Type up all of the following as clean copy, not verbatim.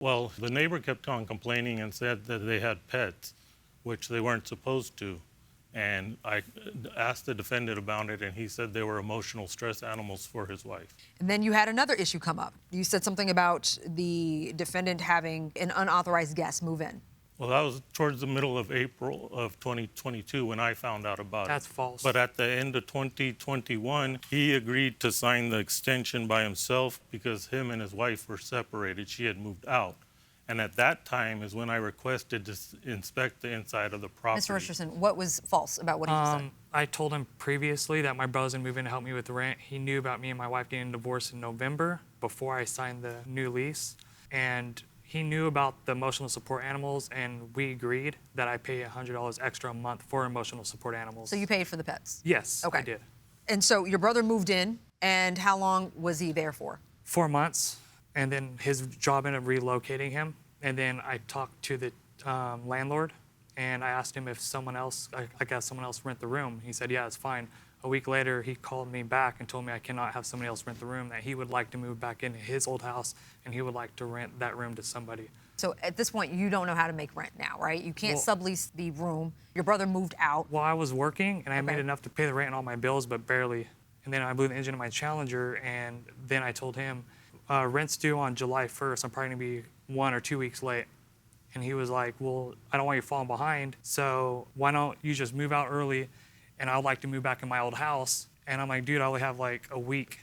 Well, the neighbor kept on complaining and said that they had pets, which they weren't supposed to. And I asked the defendant about it, and he said they were emotional stress animals for his wife. And then you had another issue come up. You said something about the defendant having an unauthorized guest move in. Well, that was towards the middle of April of 2022 when I found out about it. That's false. But at the end of 2021, he agreed to sign the extension by himself because him and his wife were separated. She had moved out. And at that time is when I requested to inspect the inside of the property. Mr. Richardson, what was false about what he just said? I told him previously that my brother's gonna move in to help me with the rent. He knew about me and my wife getting divorced in November before I signed the new lease. And he knew about the emotional support animals, and we agreed that I pay $100 extra a month for emotional support animals. So you paid for the pets? Yes, Okay. I did. And so your brother moved in, and how long was he there for? 4 months, and then his job ended up relocating him. And then I talked to the landlord, and I asked him if someone else, I guess someone else rent the room. He said, yeah, it's fine. A week later, he called me back and told me I cannot have somebody else rent the room, that he would like to move back into his old house, and he would like to rent that room to somebody. So at this point, you don't know how to make rent now, right? You can't sublease the room. Your brother moved out. Well, I was working, and I made enough to pay the rent and all my bills, but barely. And then I blew the engine of my Challenger, and then I told him, rent's due on July 1st. I'm probably gonna be 1 or 2 weeks late. And he was like, well, I don't want you falling behind, so why don't you just move out early, and I'd like to move back in my old house. And I'm like, dude, I only have like a week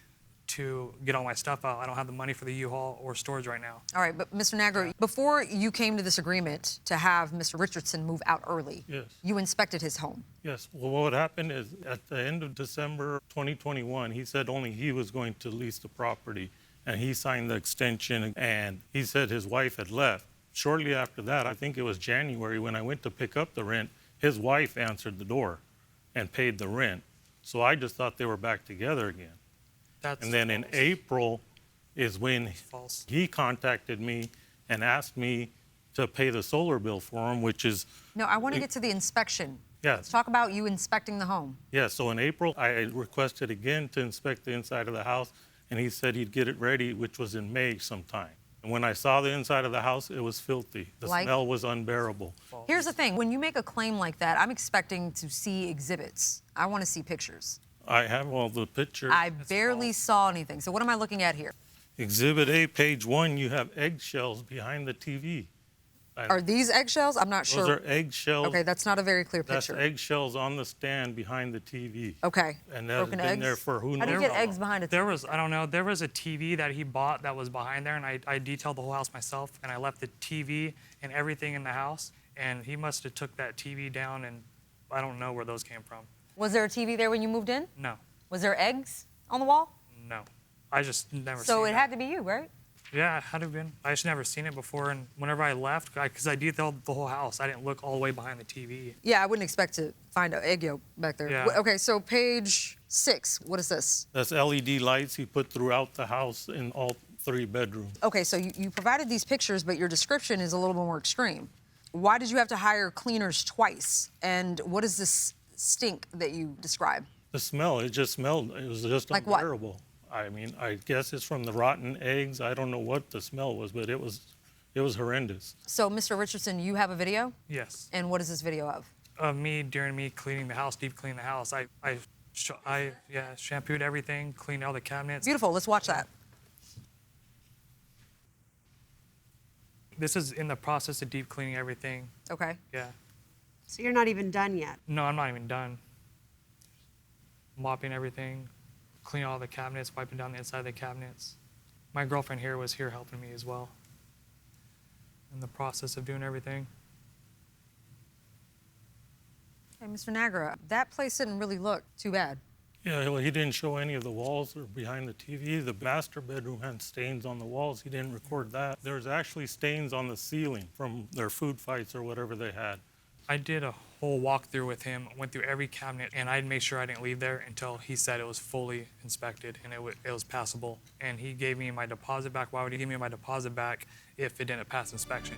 to get all my stuff out. I don't have the money for the U-Haul or storage right now. All right, but Mr. Nagro, before you came to this agreement to have Mr. Richardson move out early, Yes. you inspected his home. Yes. Well, what happened is at the end of December 2021, he said only he was going to lease the property, and he signed the extension, and he said his wife had left. Shortly after that, I think it was January, when I went to pick up the rent, his wife answered the door and paid the rent. So I just thought they were back together again. That's And then in false. April is when False. he contacted me and asked me to pay the solar bill for him, which is, No, I want to get to the inspection. yes. Let's talk about you inspecting the home. Yeah, so in April, I requested again to inspect the inside of the house, and he said he'd get it ready, which was in May sometime. And when I saw the inside of the house, it was filthy. The Like? smell was unbearable. Here's the thing. When you make a claim like that, I'm expecting to see exhibits. I want to see pictures. I have all the pictures. I barely saw anything. So what am I looking at here? Exhibit A, page 1, you have eggshells behind the TV. Are these eggshells? I'm not sure. Those are eggshells. Okay, that's not a very clear That's picture. eggshells on the stand behind the TV. Okay. And that's Broken been eggs? there for who knows How do you get how eggs long. behind a There was, I don't know, there was a TV that he bought that was behind there, and I detailed the whole house myself, and I left the TV and everything in the house, and he must have took that TV down, and I don't know where those came from. Was there a TV there when you moved in? No, Was there eggs on the wall? no. I just never So seen it that. had to be you, right? Yeah, it had to have been. I just never seen it before, and whenever I left, because I detailed the whole house, I didn't look all the way behind the TV. Yeah, I wouldn't expect to find an egg yolk back there. Yeah. Okay, so page 6, what is this? That's LED lights he put throughout the house in all 3 bedrooms. Okay, so you provided these pictures, but your description is a little bit more extreme. Why did you have to hire cleaners twice? And what is this stink that you describe? The smell, it just smelled, it was just Like what? unbearable. I mean, I guess it's from the rotten eggs. I don't know what the smell was, but it was horrendous. So, Mr. Richardson, you have a video? Yes. And what is this video of? Of me, during me cleaning the house, deep cleaning the house, I shampooed everything, cleaned all the cabinets. Beautiful, let's watch that. This is in the process of deep cleaning everything. Okay. Yeah. So you're not even done yet. No, I'm not even done. Mopping everything, cleaning all the cabinets, wiping down the inside of the cabinets. My girlfriend here was here helping me as well. In the process of doing everything. Hey, Mr. Nagra, that place didn't really look too bad. Yeah, well, he didn't show any of the walls or behind the TV. The master bedroom had stains on the walls. He didn't record that. There's actually stains on the ceiling from their food fights or whatever they had. I did a whole walkthrough with him, went through every cabinet, and I'd make sure I didn't leave there until he said it was fully inspected and it was passable. And he gave me my deposit back. Why would he give me my deposit back if it didn't pass inspection?